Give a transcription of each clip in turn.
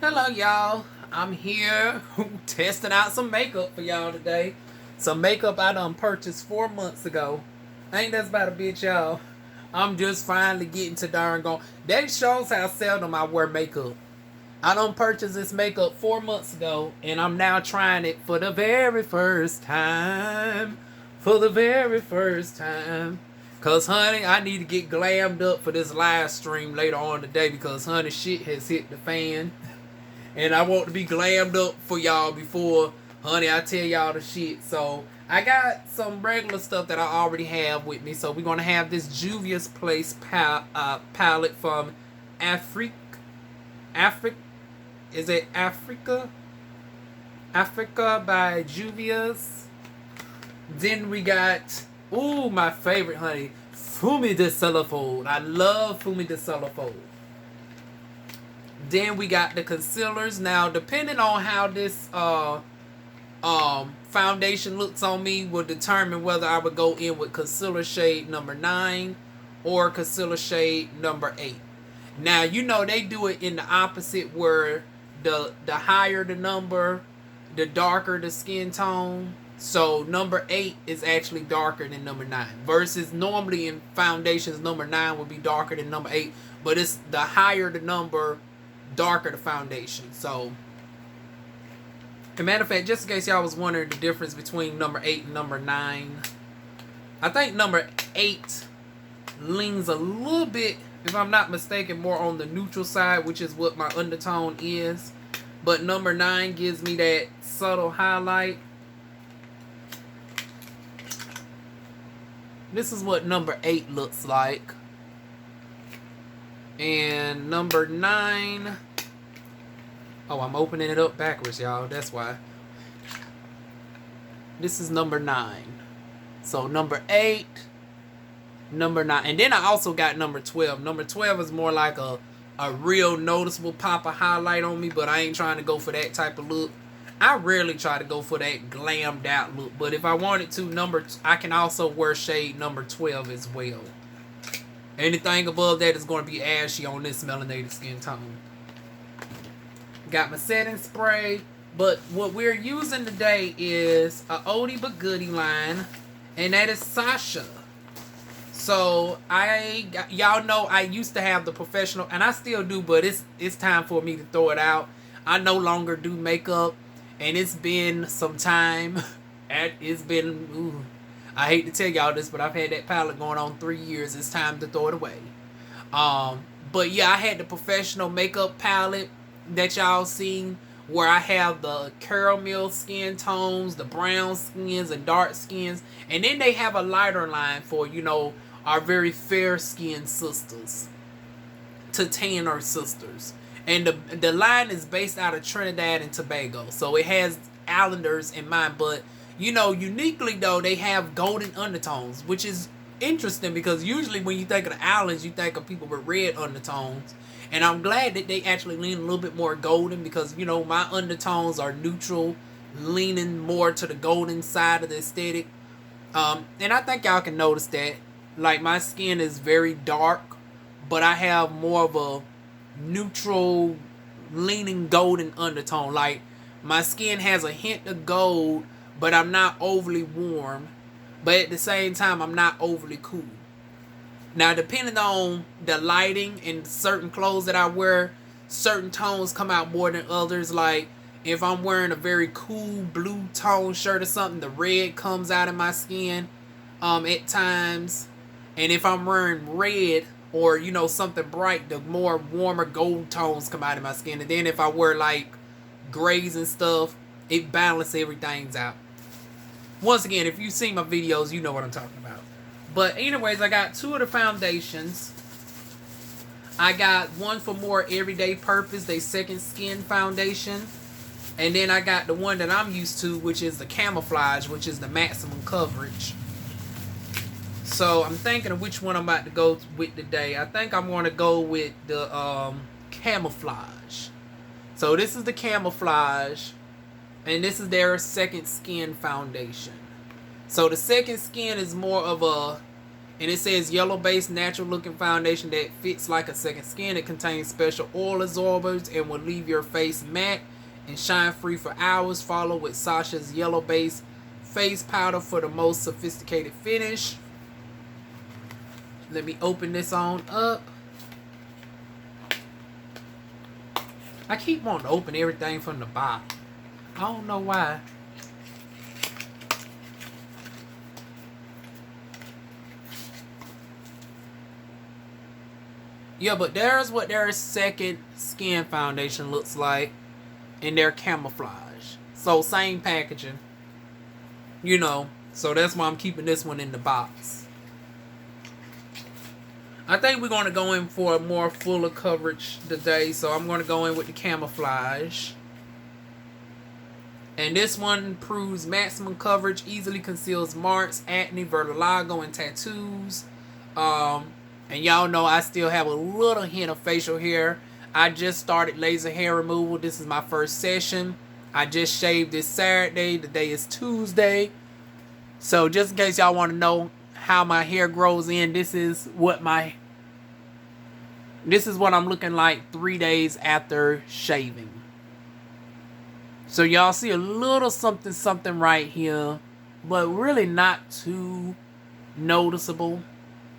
Hello, y'all. I'm here testing out some makeup for y'all today. Some makeup I done purchased 4 months ago. Ain't that's about a bitch, y'all. I'm just finally getting to darn gone. That shows how seldom I wear makeup. I done purchased this makeup 4 months ago, and I'm now trying it for the very first time. For the very first time. Cause honey, I need to get glammed up for this live stream later on today because honey, shit has hit the fan. And I want to be glammed up for y'all before, honey, I tell y'all the shit. So I got some regular stuff that I already have with me. So we're gonna have this Juvia's Place palette from Africa. Is it Africa? Africa by Juvia's. Then we got, ooh, my favorite, honey, Fumi de Cellophone. I love Fumi de Cellophone. Then we got the concealers. Now, depending on how this foundation looks on me will determine whether I would go in with concealer shade number 9 or concealer shade number 8. Now, you know they do it in the opposite where the higher the number, the darker the skin tone. So number 8 is actually darker than number 9. Versus normally in foundations, number 9 would be darker than number 8. But it's the higher the number, darker the foundation. So, as a matter of fact, just in case y'all was wondering the difference between number 8 and number 9, I think number 8 leans a little bit, if I'm not mistaken, more on the neutral side, which is what my undertone is. But number 9 gives me that subtle highlight. This is what number 8 looks like. And number 9. Oh, I'm opening it up backwards, y'all. That's why. This is number 9. So number 8, number 9. And then I also got number 12. Number 12 is more like a real noticeable pop of highlight on me, but I ain't trying to go for that type of look. I rarely try to go for that glammed out look, but if I wanted to, I can also wear shade number 12 as well. Anything above that is going to be ashy on this melanated skin tone. Got my setting spray, but what we're using today is a oldie but goodie line, and that is Sasha. So y'all know I used to have the professional, and I still do, but it's time for me to throw it out. I no longer do makeup, and it's been some time. It's been, ooh, I hate to tell y'all this, but I've had that palette going on 3 years. It's time to throw it away. But yeah, I had the professional makeup palette that y'all seen, where I have the caramel skin tones, the brown skins, and dark skins. And then they have a lighter line for, you know, our very fair skinned sisters to tanner sisters. And the line is based out of Trinidad and Tobago. So it has islanders in mind, but you know, uniquely though, they have golden undertones, which is interesting because usually when you think of the islands, you think of people with red undertones. And I'm glad that they actually lean a little bit more golden because, you know, my undertones are neutral, leaning more to the golden side of the aesthetic. And I think y'all can notice that. Like, my skin is very dark, but I have more of a neutral, leaning golden undertone. Like, my skin has a hint of gold, but I'm not overly warm. But at the same time, I'm not overly cool. Now, depending on the lighting and certain clothes that I wear, certain tones come out more than others. Like, if I'm wearing a very cool blue tone shirt or something, the red comes out of my skin at times. And if I'm wearing red or, you know, something bright, the more warmer gold tones come out of my skin. And then if I wear, like, grays and stuff, it balances everything out. Once again, if you've seen my videos, you know what I'm talking about. But anyways, I got 2 of the foundations. I got one for more everyday purpose, they second skin foundation. And then I got the one that I'm used to, which is the camouflage, which is the maximum coverage. So I'm thinking of which one I'm about to go with today. I think I'm going to go with the camouflage. So this is the camouflage, and this is their second skin foundation. So the second skin is more of a And it says yellow base natural looking foundation that fits like a second skin. It contains special oil absorbers and will leave your face matte and shine free for hours. Follow with Sasha's yellow base face powder for the most sophisticated finish. Let me open this on up. I keep wanting to open everything from the bottom. I don't know why. Yeah, but there's what their second skin foundation looks like in their camouflage. So same packaging. You know, so that's why I'm keeping this one in the box. I think we're going to go in for a more fuller coverage today. So I'm going to go in with the camouflage. And this one proves maximum coverage, easily conceals marks, acne, vitiligo, and tattoos. And y'all know I still have a little hint of facial hair. I just started laser hair removal. This is my first session. I just shaved this Saturday. Today is Tuesday. So just in case y'all want to know how my hair grows in, this is what I'm looking like 3 days after shaving. So y'all see a little something right here, but really not too noticeable.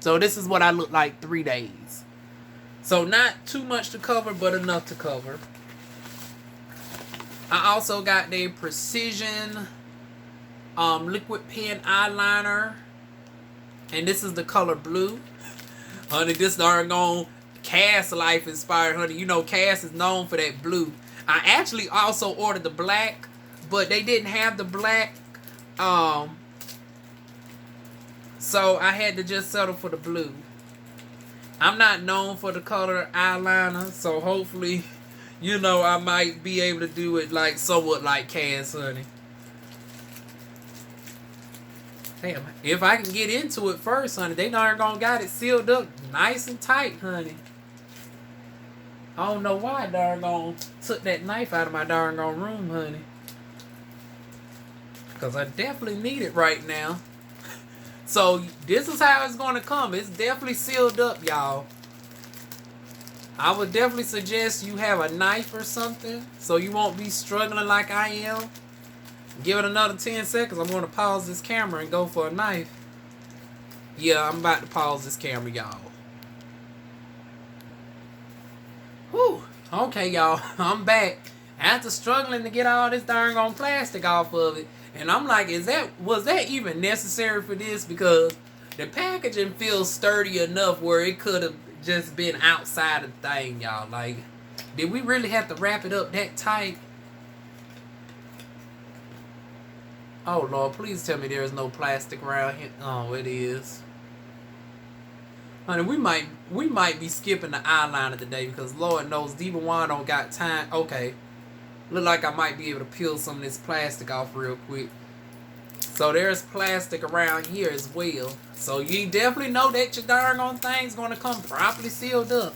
So this is what I look like 3 days. So not too much to cover, but enough to cover. I also got the Precision liquid pen eyeliner. And this is the color blue. Honey, this darn gone Cass Life inspired, honey. You know Cass is known for that blue. I actually also ordered the black, but they didn't have the black. So I had to just settle for the blue. I'm not known for the color eyeliner, so hopefully, you know, I might be able to do it like somewhat like Cass, honey. Damn, if I can get into it first, honey, they darn gonna got it sealed up nice and tight, honey. I don't know why I darn gonna took that knife out of my darn gone room, honey. Because I definitely need it right now. So, this is how it's going to come. It's definitely sealed up, y'all. I would definitely suggest you have a knife or something so you won't be struggling like I am. Give it another 10 seconds. I'm going to pause this camera and go for a knife. Yeah, I'm about to pause this camera, y'all. Whew. Okay, y'all. I'm back. After struggling to get all this darn on plastic off of it. And I'm like, was that even necessary for this? Because the packaging feels sturdy enough where it could have just been outside of the thing, y'all. Like, did we really have to wrap it up that tight? Oh, Lord, please tell me there is no plastic around here. Oh, it is. Honey, we might be skipping the eyeliner today because Lord knows DivaWuan don't got time. Okay. Look like I might be able to peel some of this plastic off real quick. So there's plastic around here as well. So you definitely know that your darn on thing's going to come properly sealed up.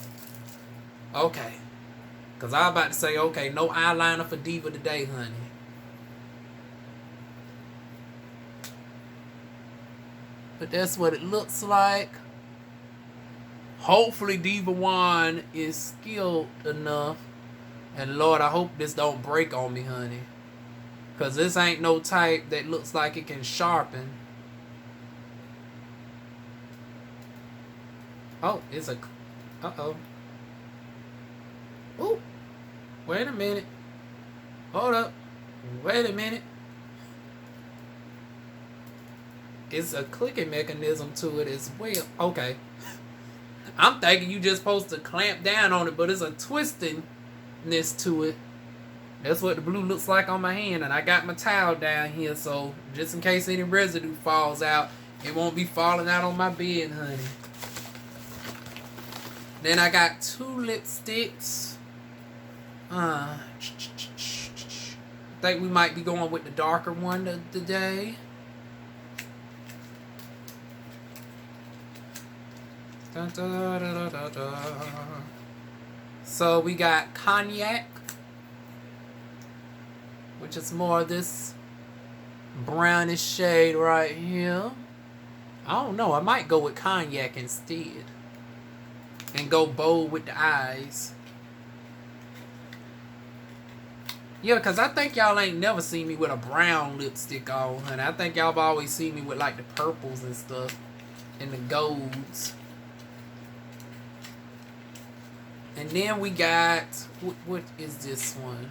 Okay. Because I was about to say, okay, no eyeliner for Diva today, honey. But that's what it looks like. Hopefully DivaWuan is skilled enough. And Lord, I hope this don't break on me, honey. Because this ain't no type that looks like it can sharpen. Oh, it's a... Uh-oh. Ooh. Wait a minute. Hold up. Wait a minute. It's a clicking mechanism to it as well. Okay. I'm thinking you just supposed to clamp down on it, but it's a twistingness to it. That's what the blue looks like on my hand, and I got my towel down here, so just in case any residue falls out, it won't be falling out on my bed, honey. Then I got 2 lipsticks. I think we might be going with the darker one today. Dun, dun, dun, dun, dun. So we got Cognac, which is more of this brownish shade right here. I don't know. I might go with cognac instead. And go bold with the eyes. Yeah, because I think y'all ain't never seen me with a brown lipstick on, honey. I think y'all have always seen me with, like, the purples and stuff. And the golds. And then we got... What is this one?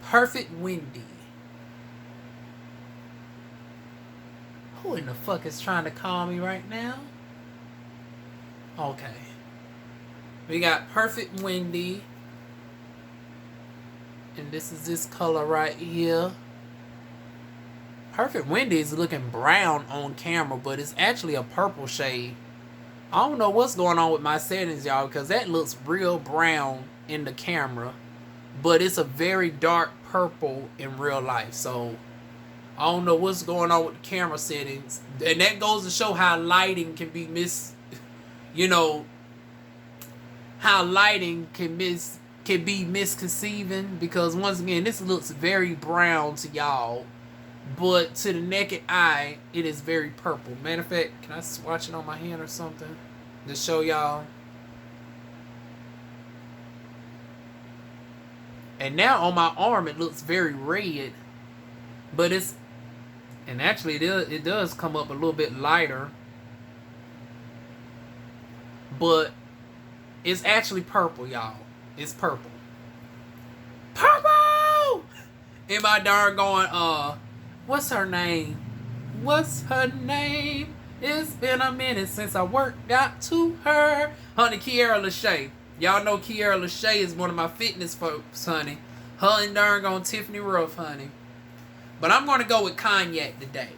Perfect Wendy. Who in the fuck is trying to call me right now? Okay. We got Perfect Wendy. And this is this color right here. Perfect Wendy is looking brown on camera, but it's actually a purple shade. I don't know what's going on with my settings, y'all, because that looks real brown in the camera. But it's a very dark purple in real life. So, I don't know what's going on with the camera settings. And that goes to show how lighting can be how lighting can be misconceiving, because once again, this looks very brown to y'all, but to the naked eye, it is very purple. Matter of fact, can I swatch it on my hand or something to show y'all? And now on my arm, it looks very red, but and actually it does come up a little bit lighter, but it's actually purple, y'all. It's purple. Purple! Am I darn going, what's her name? What's her name? It's been a minute since I worked out to her. Honey, Kiara Lachey. Y'all know Kiara Lachey is one of my fitness folks, honey. Her and darn gone Tiffany Ruff, honey. But I'm going to go with cognac today.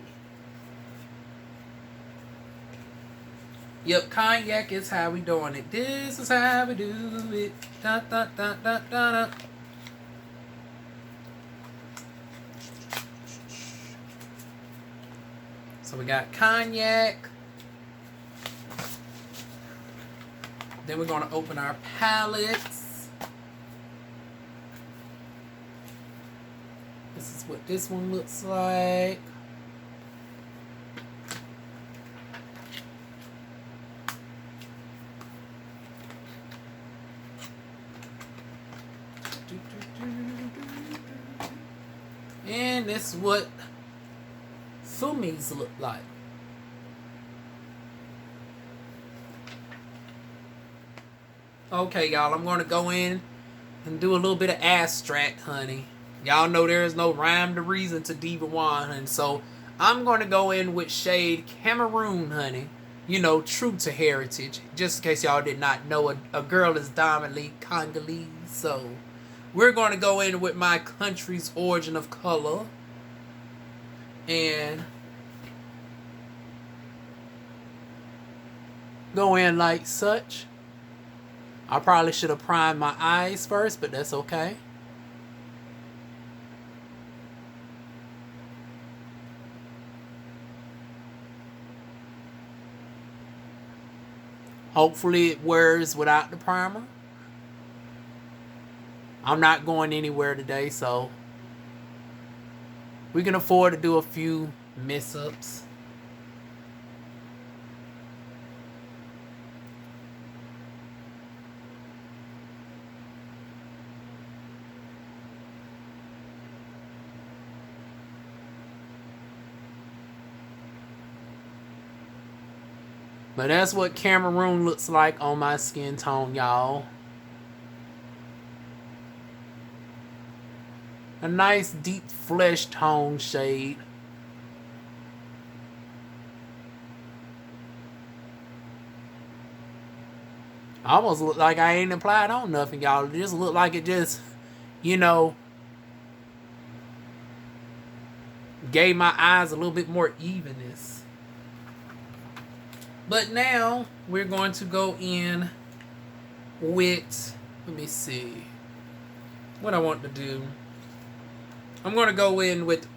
Yep, cognac is how we doing it. This is how we do it. Da, da, da, da, da, da. So we got cognac. Then we're going to open our palettes. This is what this one looks like. And this is what Fumi's look like. Okay, y'all, I'm going to go in and do a little bit of abstract, honey. Y'all know there is no rhyme to reason to DivaWuan, honey. So I'm going to go in with shade Cameroon, honey. You know, true to heritage. Just in case y'all did not know, a girl is dominantly Congolese. So we're going to go in with my country's origin of color. And go in like such. I probably should have primed my eyes first, but that's okay. Hopefully it wears without the primer. I'm not going anywhere today, so we can afford to do a few mess-ups. But that's what Cameroon looks like on my skin tone, y'all. A nice deep flesh tone shade. Almost look like I ain't applied on nothing, y'all. It just look like it just, you know, gave my eyes a little bit more evenness. But now we're going to go in with, let me see what I want to do. I'm going to go in with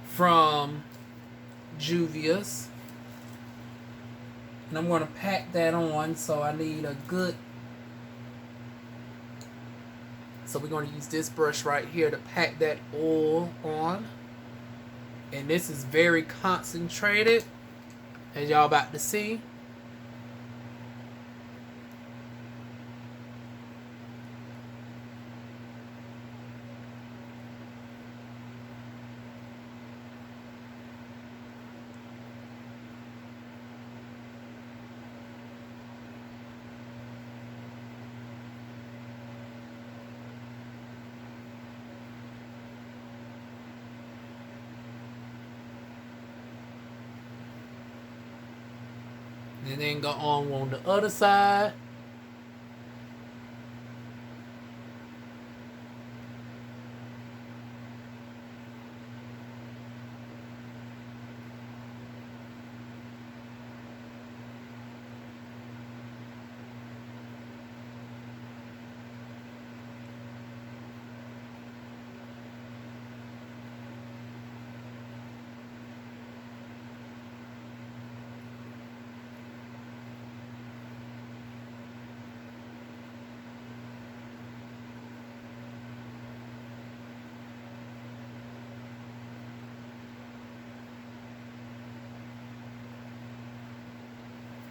from Juvia's. And I'm going to pack that on, so I need a good... So we're going to use this brush right here to pack that oil on. And this is very concentrated, as y'all about to see. And then go on the other side.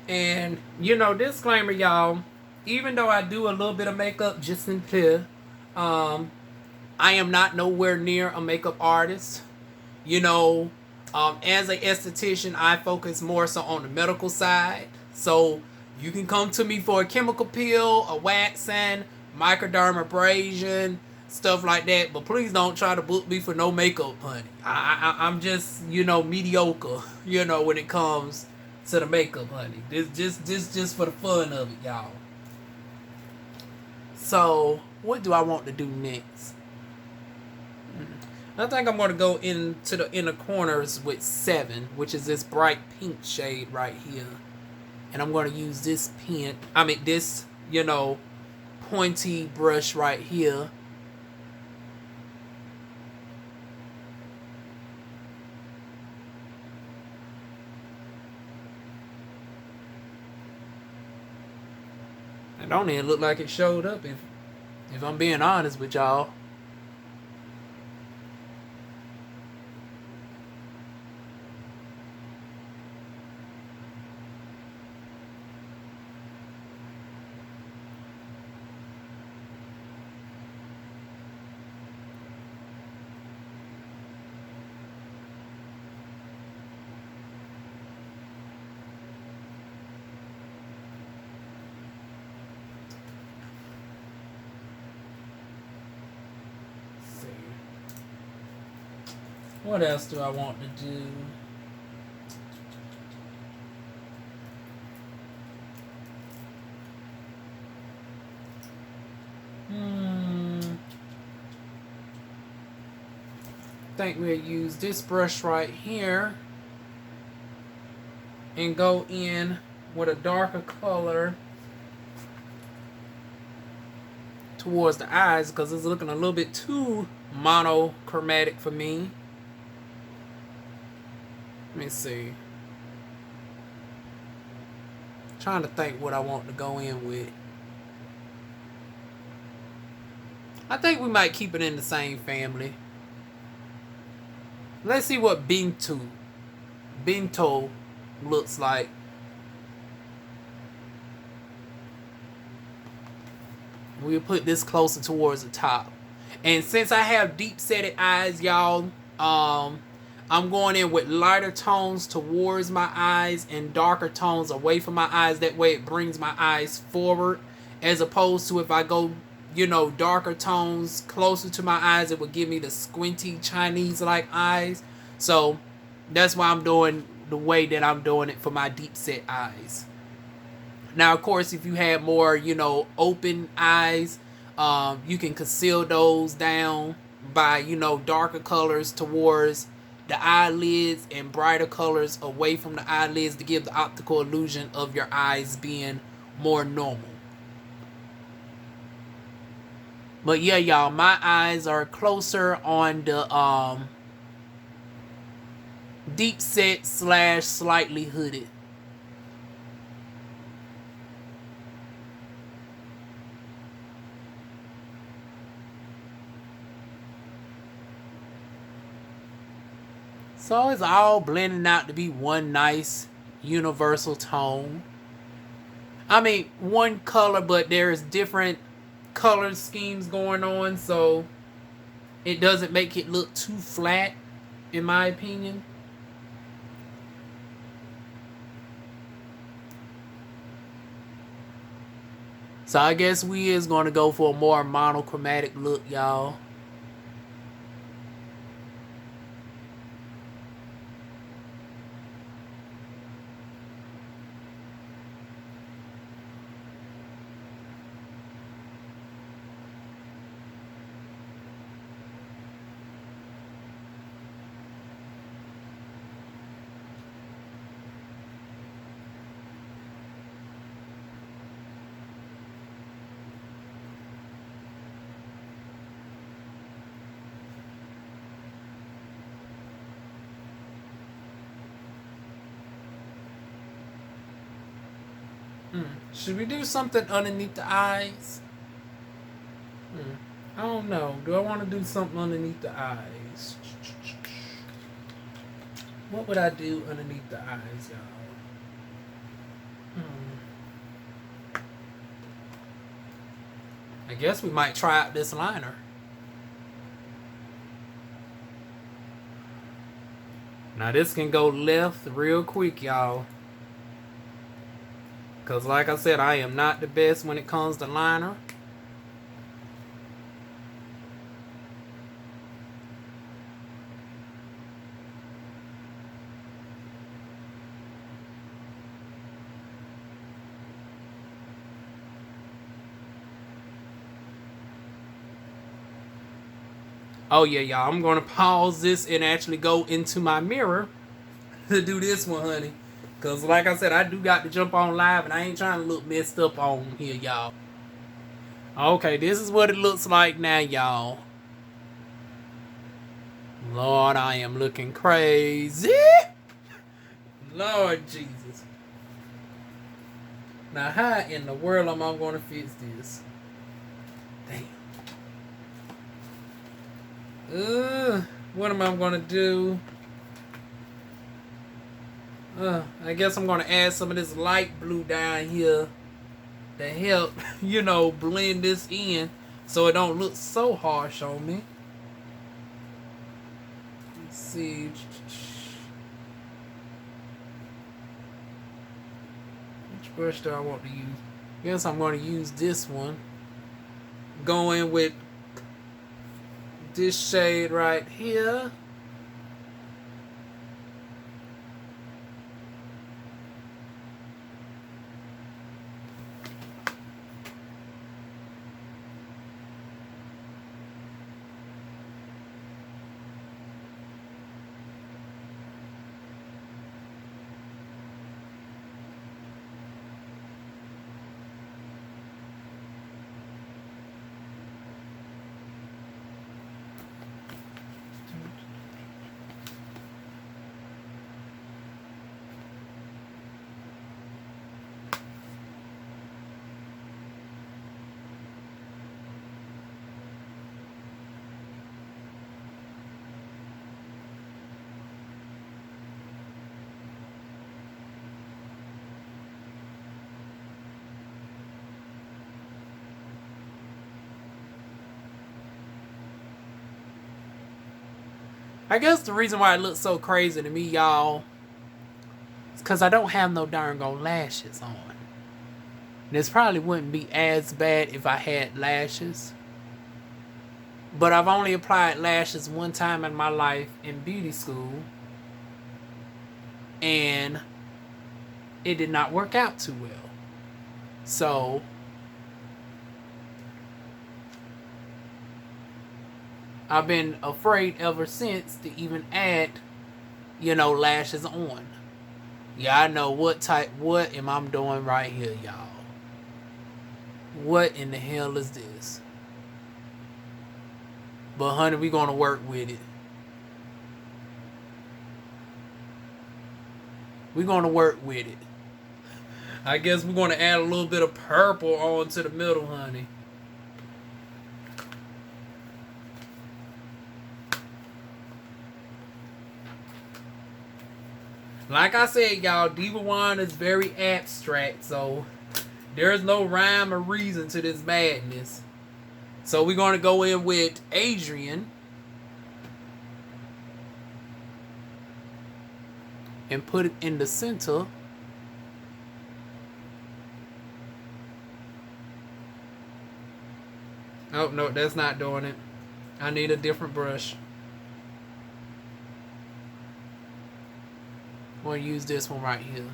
And, you know, disclaimer, y'all, even though I do a little bit of makeup just in here, I am not nowhere near a makeup artist. You know, as an esthetician, I focus more so on the medical side. So you can come to me for a chemical peel, a waxing, microdermabrasion, stuff like that. But please don't try to book me for no makeup, honey. I'm just, you know, mediocre, you know, when it comes to the makeup, honey. This just for the fun of it, y'all. So what do I want to do next? I think I'm going to go into the inner corners with 7, which is this bright pink shade right here. And I'm going to use this this, you know, pointy brush right here. It don't even look like it showed up if I'm being honest with y'all. What else do I want to do? I think we'll use this brush right here and go in with a darker color towards the eyes because it's looking a little bit too monochromatic for me. Let me see. Trying to think what I want to go in with. I think we might keep it in the same family. Let's see what Bento looks like. We'll put this closer towards the top. And since I have deep setted eyes, y'all, I'm going in with lighter tones towards my eyes and darker tones away from my eyes. That way it brings my eyes forward. As opposed to if I go, you know, darker tones closer to my eyes, it would give me the squinty Chinese-like eyes. So that's why I'm doing the way that I'm doing it for my deep set eyes. Now, of course, if you have more, you know, open eyes, you can conceal those down by, you know, darker colors towards the eyelids and brighter colors away from the eyelids to give the optical illusion of your eyes being more normal. But yeah, y'all, my eyes are closer on the deep set / slightly hooded. So it's all blending out to be one nice universal tone. I mean, one color, but there's different color schemes going on, so it doesn't make it look too flat, in my opinion. So I guess we is going to go for a more monochromatic look, y'all. Should we do something underneath the eyes? I don't know. Do I want to do something underneath the eyes? What would I do underneath the eyes, y'all? I guess we might try out this liner. Now this can go left real quick, y'all. Because like I said, I am not the best when it comes to liner. Oh yeah, y'all, I'm going to pause this and actually go into my mirror to do this one, honey. Because like I said, I do got to jump on live and I ain't trying to look messed up on here, y'all. Okay, this is what it looks like now, y'all. Lord, I am looking crazy. Lord Jesus. Now, how in the world am I going to fix this? Damn. What am I going to do? I guess I'm going to add some of this light blue down here to help, you know, blend this in so it don't look so harsh on me. Let's see. Which brush do I want to use? I guess I'm going to use this one. Going with this shade right here. I guess the reason why it looks so crazy to me, y'all, is because I don't have no darn old lashes on. This probably wouldn't be as bad if I had lashes. But I've only applied lashes one time in my life in beauty school. And it did not work out too well. So I've been afraid ever since to even add, you know, lashes on. Yeah, I know what am I doing right here, y'all? What in the hell is this? But honey, we gonna work with it. We're gonna work with it. I guess we're gonna add a little bit of purple onto the middle, honey. Like I said, y'all, DivaWuan is very abstract, so there's no rhyme or reason to this madness. So we're going to go in with Adrian and put it in the center. Oh, no, that's not doing it. I need a different brush. I'm going to use this one right here.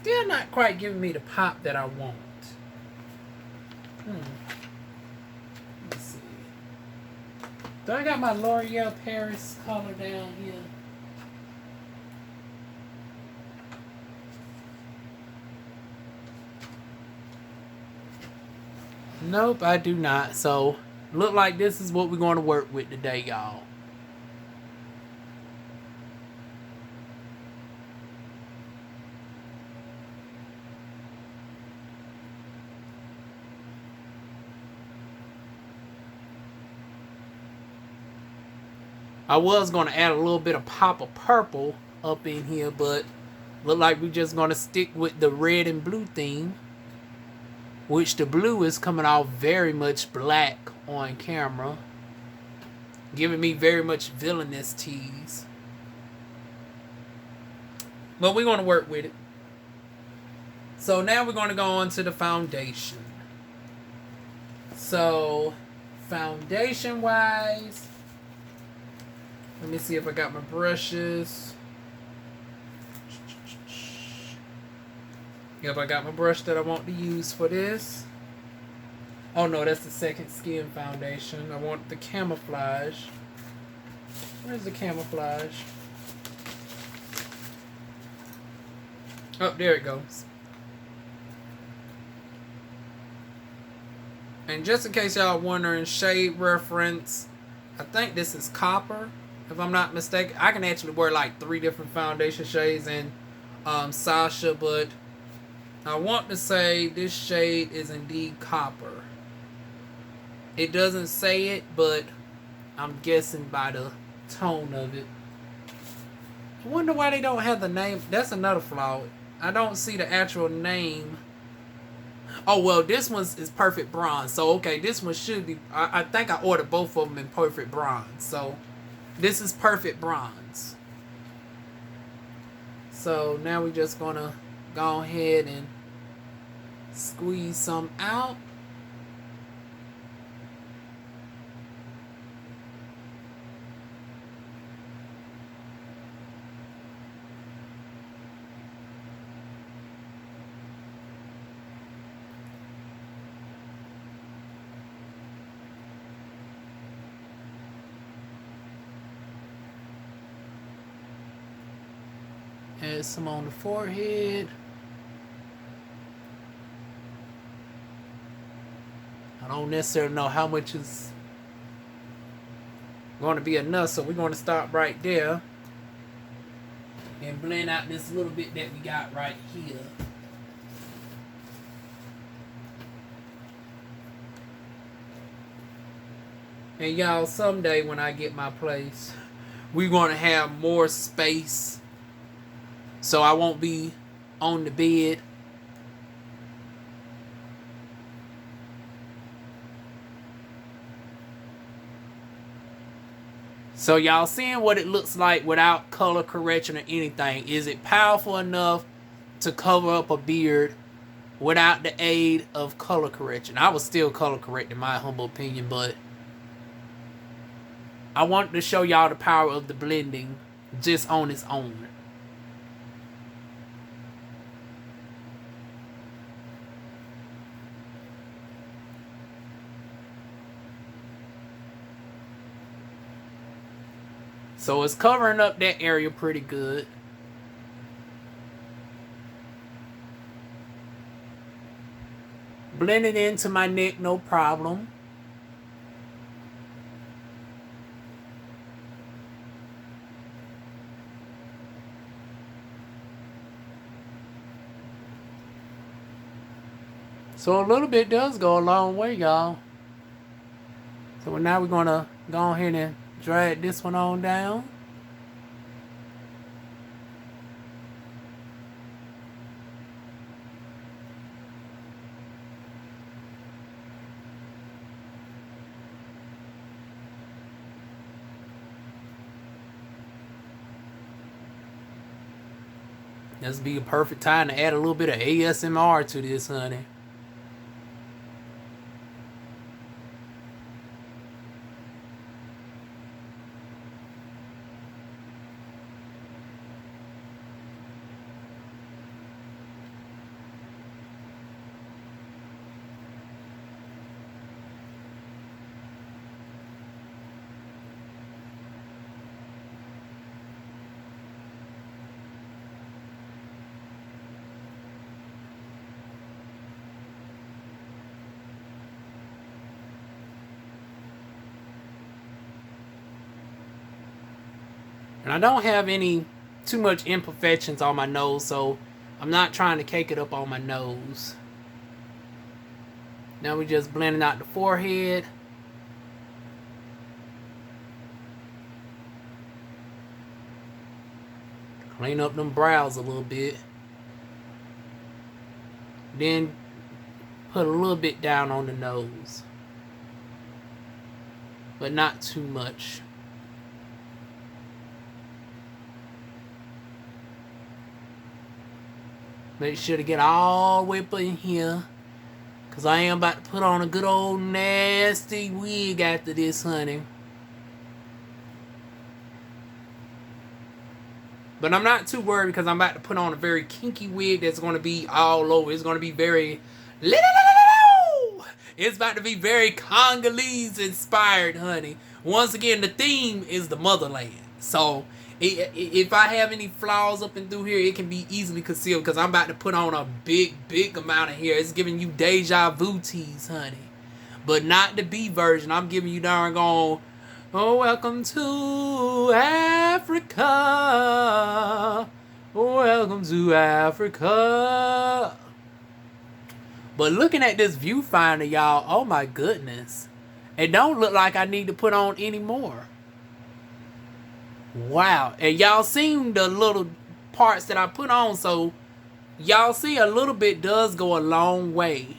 Still not quite giving me the pop that I want. Let's see. Do I got my L'Oreal Paris color down here? Nope, I do not. So, look like this is what we're going to work with today, y'all. I was going to add a little bit of pop of purple up in here, but look like we're just going to stick with the red and blue theme, which the blue is coming off very much black on camera, giving me very much villainous tease. But we're going to work with it. So now we're going to go on to the foundation. So, foundation-wise, let me see if I got my brushes. Yep, I got my brush that I want to use for this. Oh no, that's the Second Skin foundation. I want the camouflage. Where's the camouflage? Oh, there it goes. And just in case y'all wondering, shade reference, I think this is copper, if I'm not mistaken. I can actually wear like 3 different foundation shades in Sasha, but I want to say this shade is indeed copper. It doesn't say it, but I'm guessing by the tone of it. I wonder why they don't have the name. That's another flaw. I don't see the actual name. Oh, well, this one is perfect bronze. So, okay, this one should be... I think I ordered both of them in perfect bronze. So, this is perfect bronze. So, now we're just going to go ahead and squeeze some out. Add some on the forehead. I don't necessarily know how much is going to be enough, so we're going to stop right there and blend out this little bit that we got right here. And y'all, someday when I get my place, we're going to have more space, so I won't be on the bed. So y'all seeing what it looks like without color correction or anything. Is it powerful enough to cover up a beard without the aid of color correction? I was still color correct in my humble opinion, but I wanted to show y'all the power of the blending just on its own. So it's covering up that area pretty good. Blend it into my neck, no problem. So a little bit does go a long way, y'all. So now we're going to go ahead and drag this one on down. This would be a perfect time to add a little bit of ASMR to this, honey. And I don't have any too much imperfections on my nose, so I'm not trying to cake it up on my nose. Now we're just blending out the forehead. Clean up them brows a little bit. Then put a little bit down on the nose. But not too much. Make sure to get all the way up in here. Because I am about to put on a good old nasty wig after this, honey. But I'm not too worried because I'm about to put on a very kinky wig that's going to be all over. It's going to be very... It's about to be very Congolese inspired, honey. Once again, the theme is the motherland. So... if I have any flaws up and through here, it can be easily concealed because I'm about to put on a big amount of hair. It's giving you deja vu tease, honey. But not the B version. I'm giving you darn on, oh, welcome to Africa. Welcome to Africa. But looking at this viewfinder, y'all, oh my goodness. It don't look like I need to put on any more. Wow. And y'all seen the little parts that I put on, so y'all see a little bit does go a long way.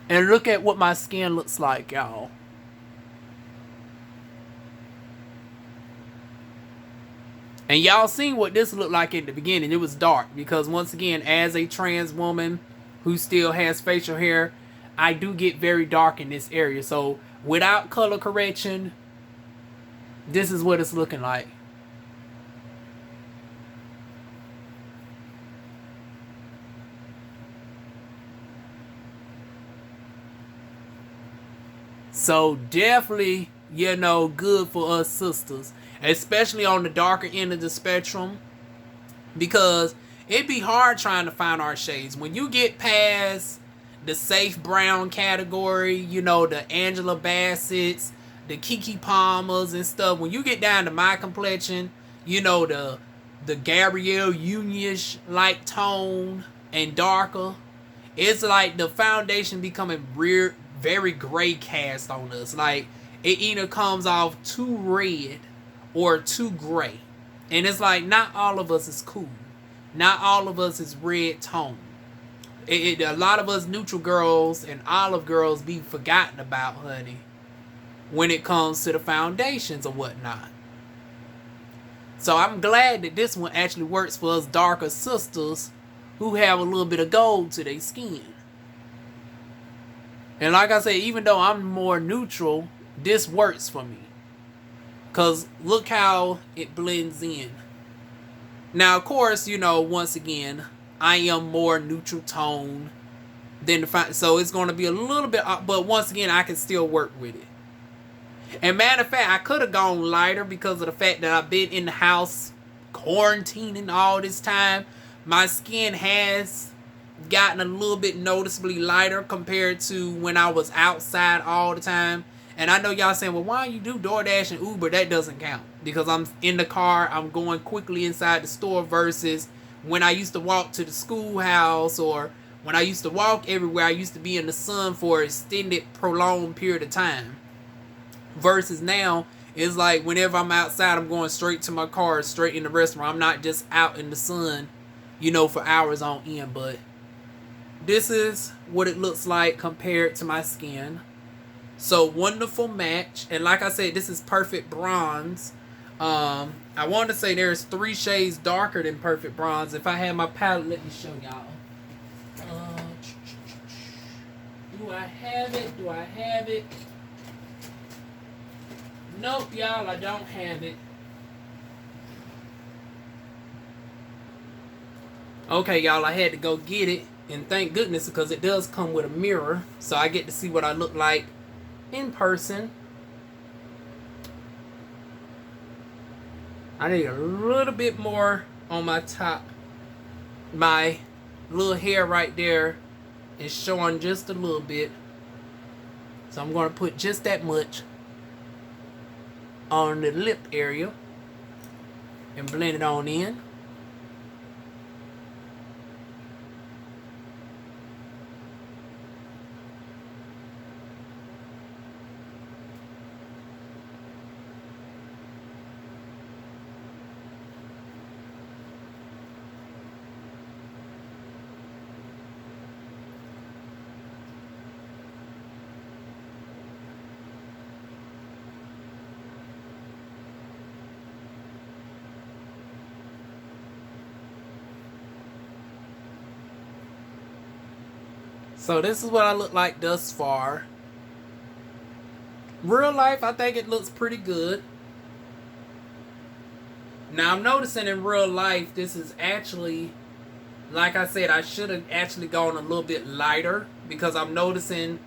And look at what my skin looks like, y'all. And y'all seen what this looked like at the beginning. It was dark because once again, as a trans woman who still has facial hair, I do get very dark in this area. So without color correction, this is what it's looking like. So definitely, you know, good for us sisters. Especially on the darker end of the spectrum. Because it'd be hard trying to find our shades. When you get past the safe brown category, you know, the Angela Bassett's, the Kiki Palmers and stuff, when you get down to my complexion, you know, the Gabrielle Union-ish like tone and darker, it's like the foundation becoming very gray cast on us. Like it either comes off too red or too gray. And it's like not all of us is cool. Not all of us is red tone. A lot of us neutral girls and olive girls be forgotten about, honey, when it comes to the foundations or whatnot. So I'm glad that this one actually works for us darker sisters who have a little bit of gold to their skin. And like I said, even though I'm more neutral, this works for me. Because look how it blends in. Now, of course, you know, once again, I am more neutral tone than the so it's going to be a little bit, but once again, I can still work with it. And matter of fact, I could have gone lighter because of the fact that I've been in the house quarantining all this time. My skin has gotten a little bit noticeably lighter compared to when I was outside all the time. And I know y'all saying, well, why don't you do DoorDash and Uber? That doesn't count because I'm in the car, I'm going quickly inside the store versus when I used to walk to the schoolhouse or when I used to walk everywhere. I used to be in the sun for an extended, prolonged period of time. Versus now, it's like whenever I'm outside, I'm going straight to my car, straight in the restaurant. I'm not just out in the sun, you know, for hours on end. But this is what it looks like compared to my skin. So wonderful match. And like I said, this is perfect bronze. I want to say there's 3 shades darker than perfect bronze. If I had my palette, let me show y'all. Do I have it? Do I have it? Nope, y'all, I don't have it. Okay, y'all, I had to go get it. And thank goodness, because it does come with a mirror. So I get to see what I look like in person. I need a little bit more on my top. My little hair right there is showing just a little bit. So I'm going to put just that much on the lip area and blend it on in. So this is what I look like thus far. Real life, I think it looks pretty good. Now I'm noticing in real life, this is actually, like I said, I should have actually gone a little bit lighter because I'm noticing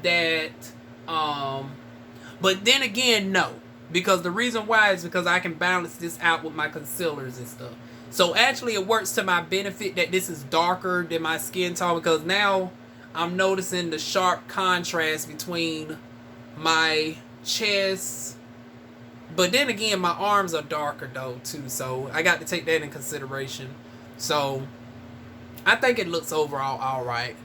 that, but then again, no. Because the reason why is because I can balance this out with my concealers and stuff. So actually it works to my benefit that this is darker than my skin tone because now I'm noticing the sharp contrast between my chest. But then again, my arms are darker though too. So I got to take that in consideration. So I think it looks overall alright.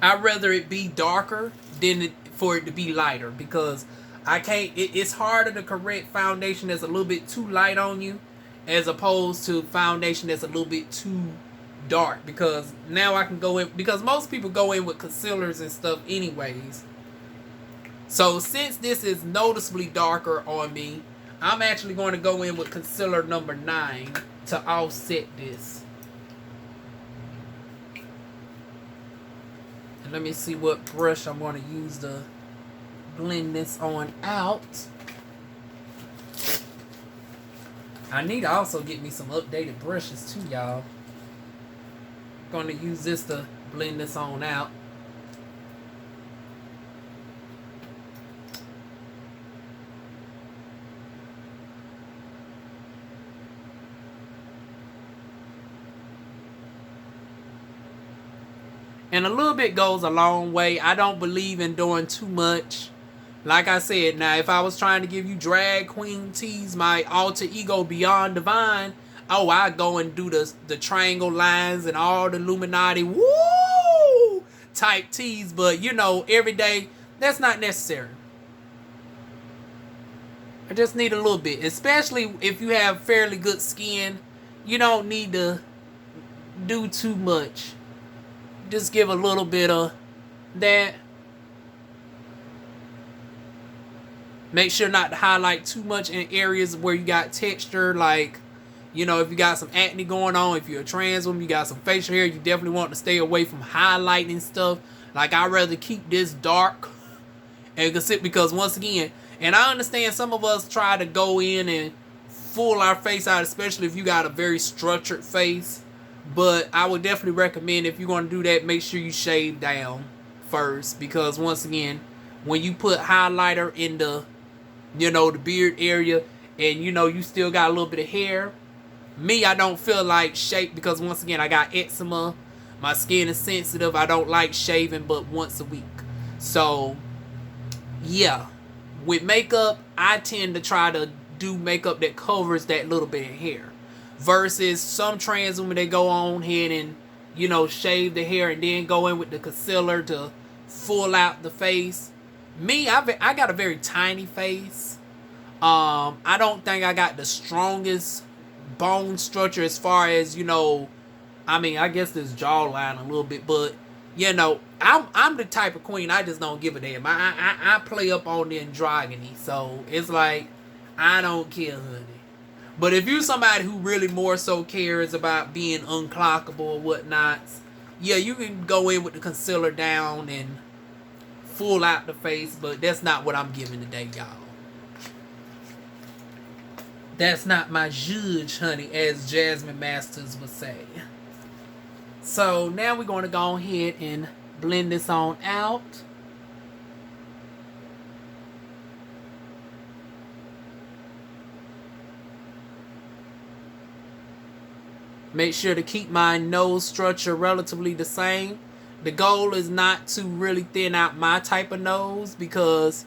I'd rather it be darker than for it to be lighter. Because I can't, it's harder to correct foundation that's a little bit too light on you. As opposed to foundation that's a little bit too dark, because now I can go in, because most people go in with concealers and stuff anyways. So since this is noticeably darker on me, I'm actually going to go in with concealer number 9 to offset this. And let me see what brush I'm going to use to blend this on out. I need to also get me some updated brushes too, y'all. Going to use this to blend this on out. And a little bit goes a long way. I don't believe in doing too much. Like I said, now if I was trying to give you drag queen teas, my alter ego Beyond Divine, oh, I go and do the triangle lines and all the Illuminati woo type teas. But you know, every day that's not necessary. I just need a little bit, especially if you have fairly good skin. You don't need to do too much. Just give a little bit of that. Make sure not to highlight too much in areas where you got texture, like, you know, if you got some acne going on, if you're a trans woman, you got some facial hair, you definitely want to stay away from highlighting stuff. Like, I'd rather keep this dark and because once again, And I understand some of us try to go in and full our face out, especially if you got a very structured face. But I would definitely recommend, if you're going to do that, make sure you shave down first. Because once again, when you put highlighter in the, the beard area, and you still got a little bit of hair, me, I don't feel like shave, because once again, I got eczema. My skin is sensitive. I don't like shaving but once a week. So, yeah. With makeup, I tend to try to do makeup that covers that little bit of hair. Versus some trans women, they go on ahead and, shave the hair and then go in with the concealer to full out the face. Me, I got a very tiny face. I don't think I got the strongest bone structure as far as, I guess this jawline a little bit, but I'm the type of queen, I just don't give a damn. I play up on the androgyny, so it's like I don't care, honey. But if you're somebody who really more so cares about being unclockable or whatnot, yeah, you can go in with the concealer down and full out the face, but that's not what I'm giving today, y'all. That's not my judge, honey, as Jasmine Masters would say. So now we're going to go ahead and blend this on out. Make sure to keep my nose structure relatively the same. The goal is not to really thin out my type of nose, because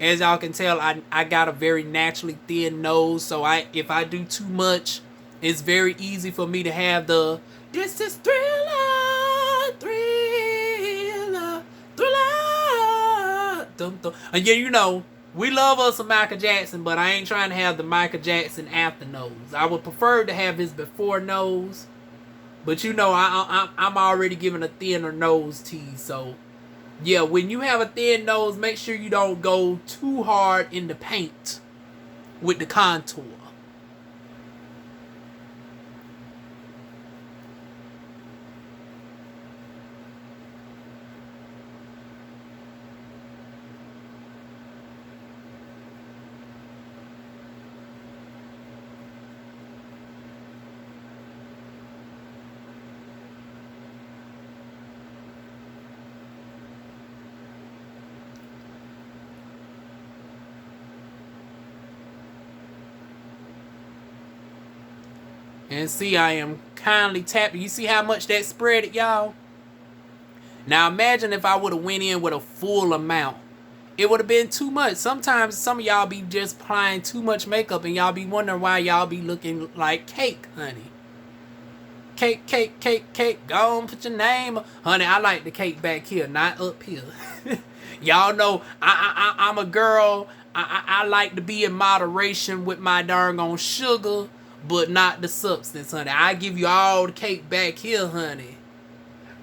as y'all can tell, I got a very naturally thin nose. So if I do too much, it's very easy for me to have the "this is thriller, thriller, thriller." Dum, dum. And yeah, we love us some Michael Jackson, but I ain't trying to have the Michael Jackson after nose. I would prefer to have his before nose, but I'm already giving a thinner nose tease. So yeah, when you have a thin nose, make sure you don't go too hard in the paint with the contour. And see, I am kindly tapping. You see how much that spread it, y'all? Now imagine if I would have went in with a full amount. It would have been too much. Sometimes some of y'all be just applying too much makeup and y'all be wondering why y'all be looking like cake, honey. Cake, cake, cake, cake. Go on, put your name. Honey, I like the cake back here, not up here. Y'all know I'm a girl. I like to be in moderation with my darn on sugar, but not the substance, honey. I give you all the cake back here, honey.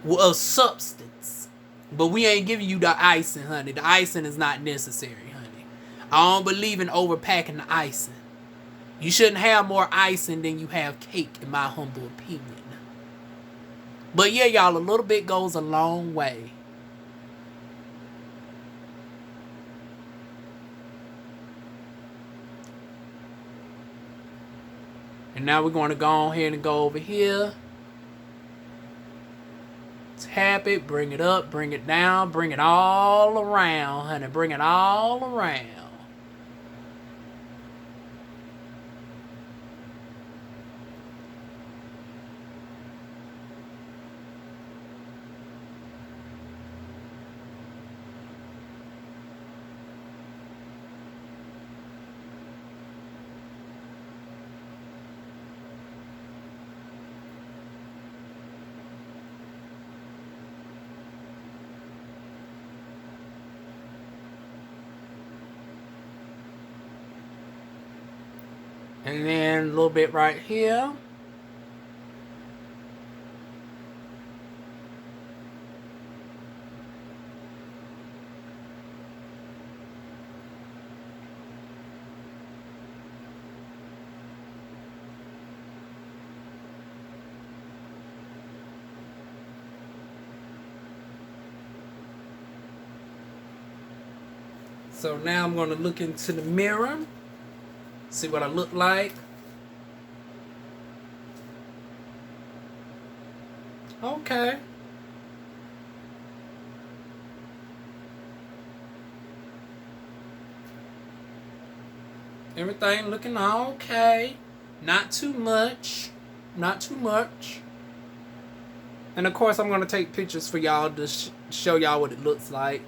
Well, substance. But we ain't giving you the icing, honey. The icing is not necessary, honey. I don't believe in overpacking the icing. You shouldn't have more icing than you have cake, in my humble opinion. But yeah, y'all, a little bit goes a long way. And now we're going to go ahead and go over here. Tap it, bring it up, bring it down, bring it all around, honey. Bring it all around. And then a little bit right here. So now I'm going to look into the mirror, see what I look like. Okay. Everything looking okay. Not too much. Not too much. And of course, I'm going to take pictures for y'all to show y'all what it looks like.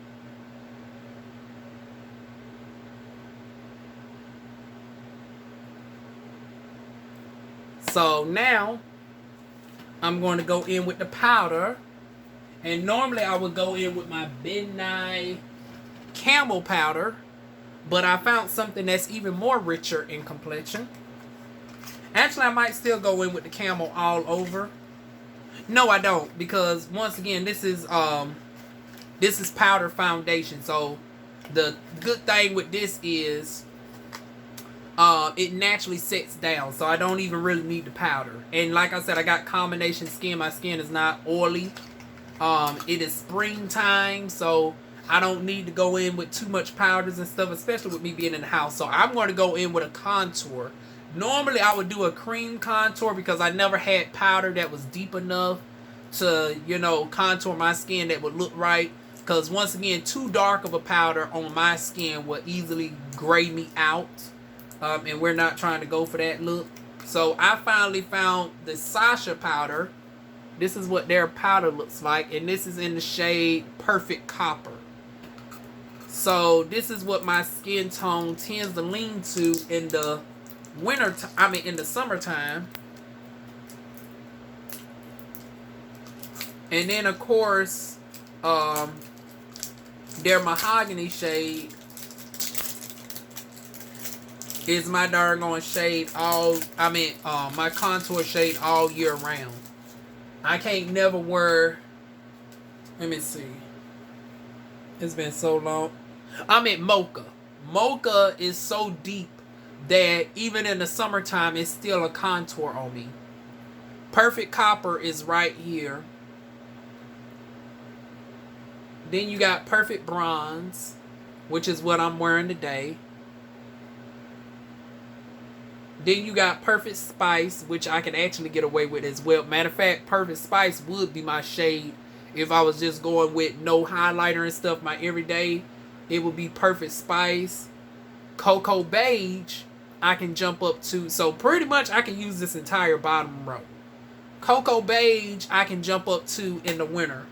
So now, I'm going to go in with the powder. And normally I would go in with my Midnight Camel powder. But I found something that's even more richer in complexion. Actually, I might still go in with the Camel all over. No, I don't, because once again, this is powder foundation. So the good thing with this is it naturally sets down, so I don't even really need the powder. And like I said, I got combination skin. My skin is not oily. It is springtime, so I don't need to go in with too much powders and stuff, especially with me being in the house. So I'm going to go in with a contour. Normally I would do a cream contour because I never had powder that was deep enough to, you know, contour my skin that would look right. Because once again, too dark of a powder on my skin would easily gray me out. And we're not trying to go for that look. So I finally found the Sasha powder. This is what their powder looks like. And this is in the shade Perfect Copper. So this is what my skin tone tends to lean to in the winter, in the summertime. And then of course, their mahogany shade is my doggone shade my contour shade all year round. I can't never wear, let me see. It's been so long. Mocha. Mocha is so deep that even in the summertime, it's still a contour on me. Perfect Copper is right here. Then you got Perfect Bronze, which is what I'm wearing today. Then you got Perfect Spice, which I can actually get away with as well. Matter of fact, Perfect Spice would be my shade if I was just going with no highlighter and stuff. My everyday, it would be Perfect Spice. Cocoa Beige, I can jump up to. So pretty much I can use this entire bottom row. Cocoa Beige, I can jump up to in the winter.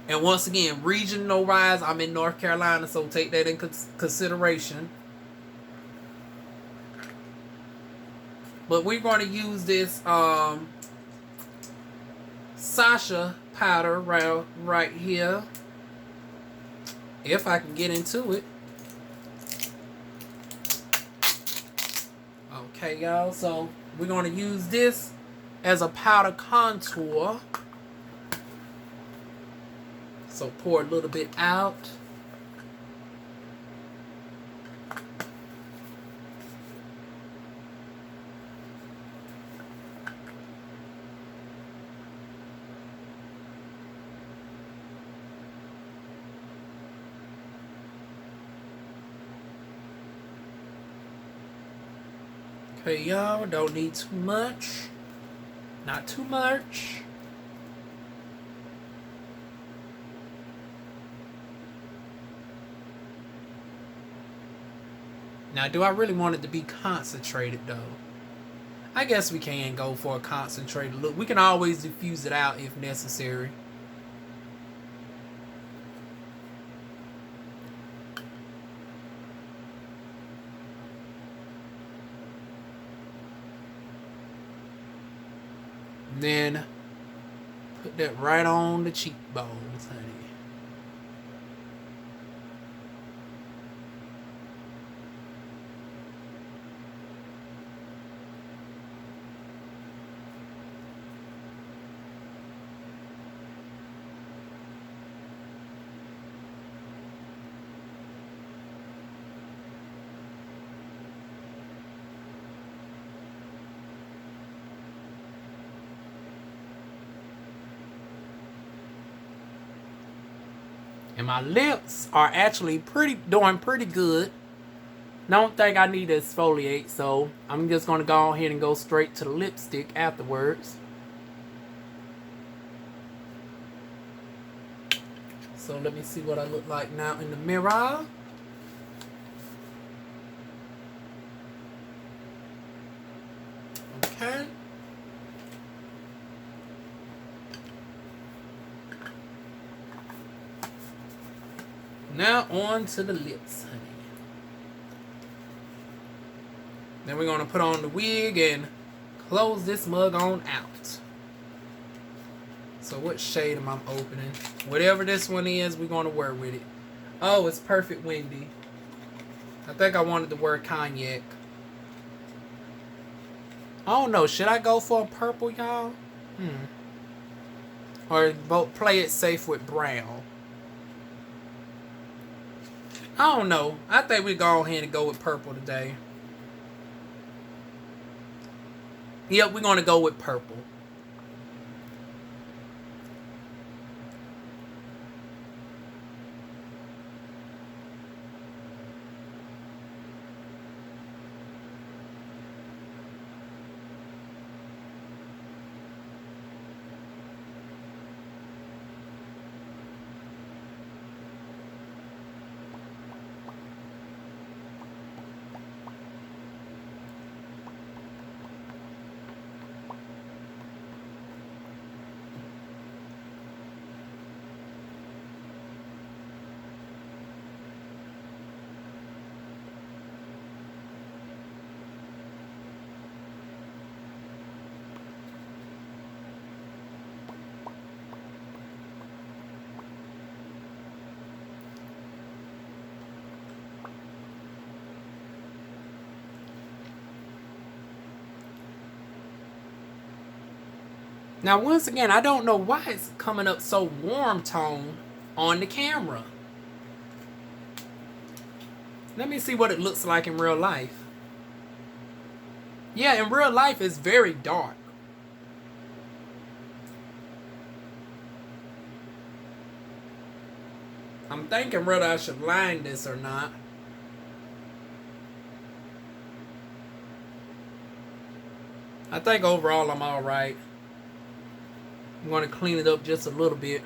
And once again, regional wise, I'm in North Carolina, so take that in consideration. But we're going to use this Sasha powder right here. If I can get into it. Okay, y'all. So we're going to use this as a powder contour. So pour a little bit out. Okay, y'all, don't need too much. Not too much. Now, do I really want it to be concentrated, though? I guess we can go for a concentrated look. We can always diffuse it out if necessary. Then put that right on the cheekbones, honey. And my lips are actually doing pretty good. Don't think I need to exfoliate, so I'm just going to go ahead and go straight to the lipstick afterwards. So let me see what I look like now in the mirror. Okay. Now on to the lips, honey. Then we're going to put on the wig and close this mug on out. So what shade am I opening? Whatever this one is, we're going to work with it. Oh, it's Perfect Windy. I think I wanted to wear cognac. I don't know. Should I go for a purple, y'all? Or both play it safe with brown? I don't know. I think we go ahead and go with purple today. Yep, we're going to go with purple. Now, once again, I don't know why it's coming up so warm tone on the camera. Let me see what it looks like in real life. Yeah, in real life, it's very dark. I'm thinking whether I should line this or not. I think overall I'm alright. I'm going to clean it up just a little bit.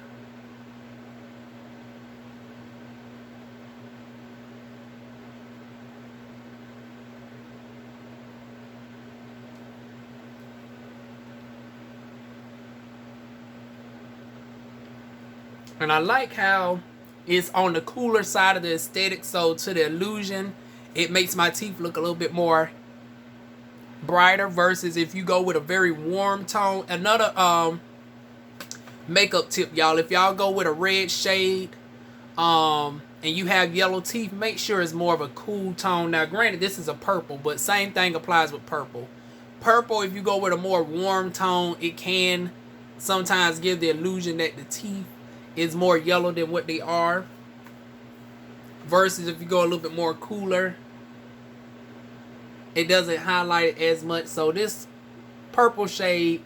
And I like how it's on the cooler side of the aesthetic. So to the illusion, it makes my teeth look a little bit more brighter. Versus if you go with a very warm tone. Another makeup tip, y'all. If y'all go with a red shade and you have yellow teeth, make sure it's more of a cool tone. Now granted, this is a purple, but same thing applies with purple. Purple, if you go with a more warm tone, it can sometimes give the illusion that the teeth is more yellow than what they are. Versus if you go a little bit more cooler, it doesn't highlight it as much. So this purple shade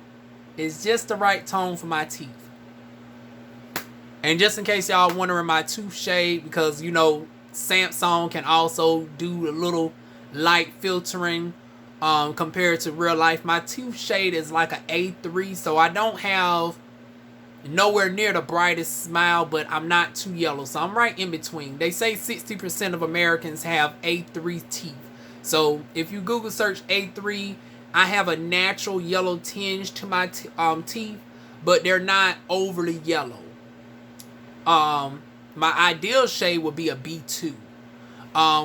is just the right tone for my teeth. And just in case y'all wondering my tooth shade, because you know Samsung can also do a little light filtering compared to real life. My tooth shade is like an A3, so I don't have nowhere near the brightest smile, but I'm not too yellow, so I'm right in between. They say 60% of Americans have A3 teeth. So if you Google search A3, I have a natural yellow tinge to my teeth, but they're not overly yellow. My ideal shade would be a B2,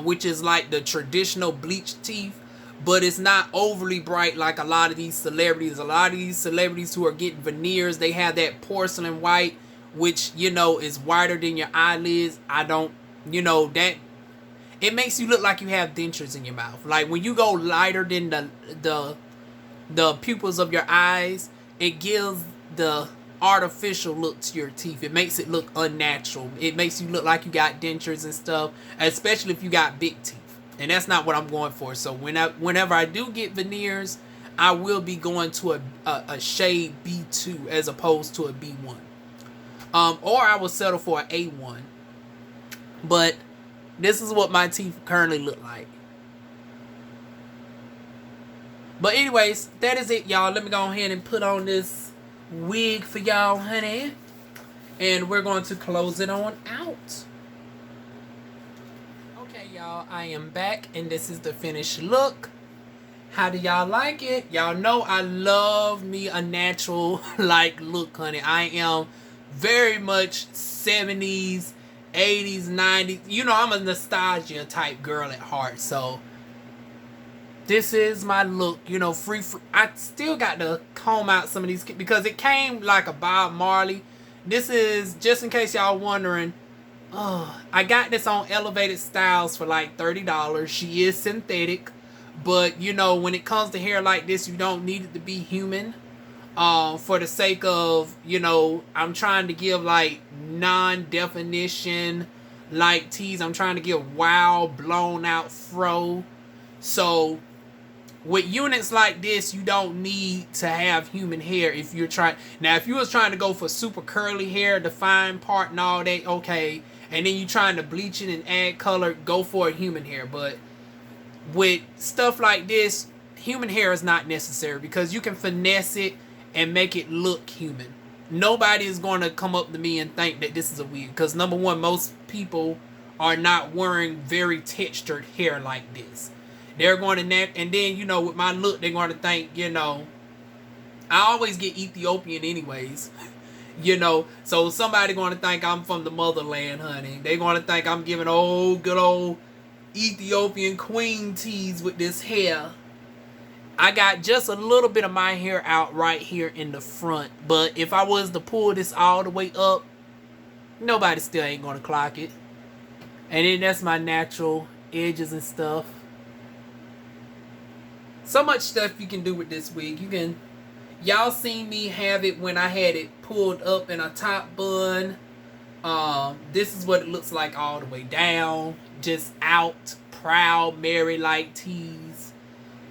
which is like the traditional bleached teeth, but it's not overly bright like a lot of these celebrities. A lot of these celebrities who are getting veneers, they have that porcelain white, which, you know, is whiter than your eyelids. I don't, you know, that it makes you look like you have dentures in your mouth. Like when you go lighter than the pupils of your eyes, it gives the artificial look to your teeth. It makes it look unnatural. It makes you look like you got dentures and stuff, especially if you got big teeth. And that's not what I'm going for. So whenever I do get veneers, I will be going to a shade B2 as opposed to a B1. Or I will settle for an A1. But this is what my teeth currently look like. But anyways, that is it, y'all. Let me go ahead and put on this wig for y'all, honey. And we're going to close it on out. Okay, y'all, I am back, and this is the finished look. How do y'all like it? Y'all know I love me a natural like look, honey. I am very much 70s, 80s, 90s. You know, I'm a nostalgia type girl at heart. So this is my look, you know, free. I still got to comb out some of these because it came like a Bob Marley. This is, just in case y'all wondering, I got this on Elevated Styles for like $30. She is synthetic. But, you know, when it comes to hair like this, you don't need it to be human. For the sake of, you know, I'm trying to give, like, non-definition, like, tease. I'm trying to give wild, blown-out fro. So, with units like this, you don't need to have human hair if you're trying. Now, if you was trying to go for super curly hair, the fine part and all that, okay. And then you trying to bleach it and add color, go for a human hair. But with stuff like this, human hair is not necessary because you can finesse it and make it look human. Nobody is going to come up to me and think that this is a wig because, number one, most people are not wearing very textured hair like this. They're going to and then, you know, with my look, they're going to think, you know, I always get Ethiopian anyways. You know, so somebody going to think I'm from the motherland, honey. They're going to think I'm giving good old Ethiopian queen tease with this hair. I got just a little bit of my hair out right here in the front, but if I was to pull this all the way up, nobody still ain't gonna clock it. And then that's my natural edges and stuff. So much stuff you can do with this wig. Y'all seen me have it when I had it pulled up in a top bun. This is what it looks like all the way down. Just out, proud, Mary-like tease.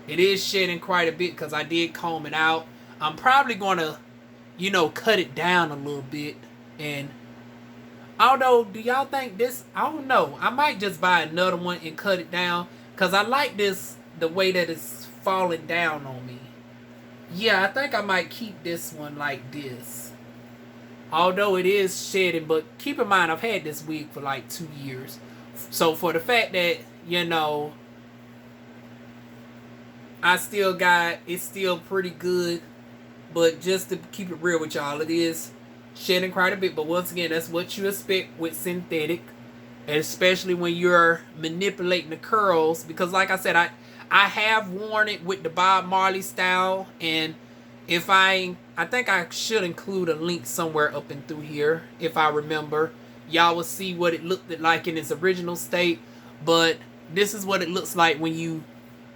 It is shedding quite a bit because I did comb it out. I'm probably going to, you know, cut it down a little bit. And although, do y'all think this? I don't know. I might just buy another one and cut it down because I like this, the way that it's falling down on me. Yeah, I think I might keep this one like this. Although it is shedding, but keep in mind I've had this wig for like 2 years. So for the fact that, you know, it's still pretty good. But just to keep it real with y'all, it is shedding quite a bit. But once again, that's what you expect with synthetic. Especially when you're manipulating the curls. Because like I said, I have worn it with the Bob Marley style. And if I think I should include a link somewhere up and through here, if I remember. Y'all will see what it looked like in its original state. But this is what it looks like when you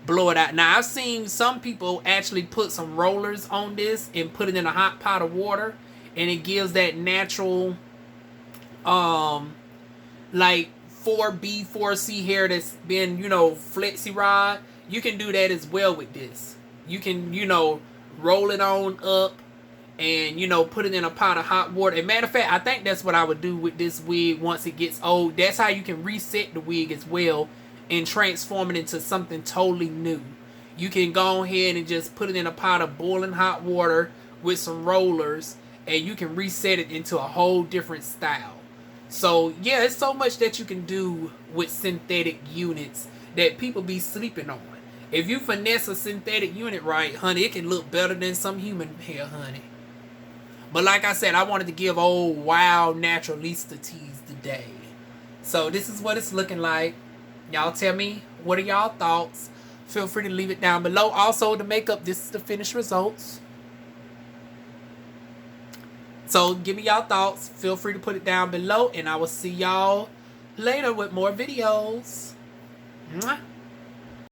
blow it out. Now, I've seen some people actually put some rollers on this and put it in a hot pot of water. And it gives that natural, like 4B, 4C hair that's been, you know, flexi rod. You can do that as well with this. You can, you know, roll it on up. And, you know, put it in a pot of hot water. And matter of fact, I think that's what I would do with this wig once it gets old. That's how you can reset the wig as well and transform it into something totally new. You can go ahead and just put it in a pot of boiling hot water with some rollers. And you can reset it into a whole different style. So, yeah, it's so much that you can do with synthetic units that people be sleeping on. If you finesse a synthetic unit right, honey, it can look better than some human hair, honey. But like I said, I wanted to give old wild naturalista tease today. So this is what it's looking like. Y'all tell me, what are y'all thoughts? Feel free to leave it down below. Also, the makeup, this is the finished results. So give me y'all thoughts. Feel free to put it down below. And I will see y'all later with more videos. Mwah.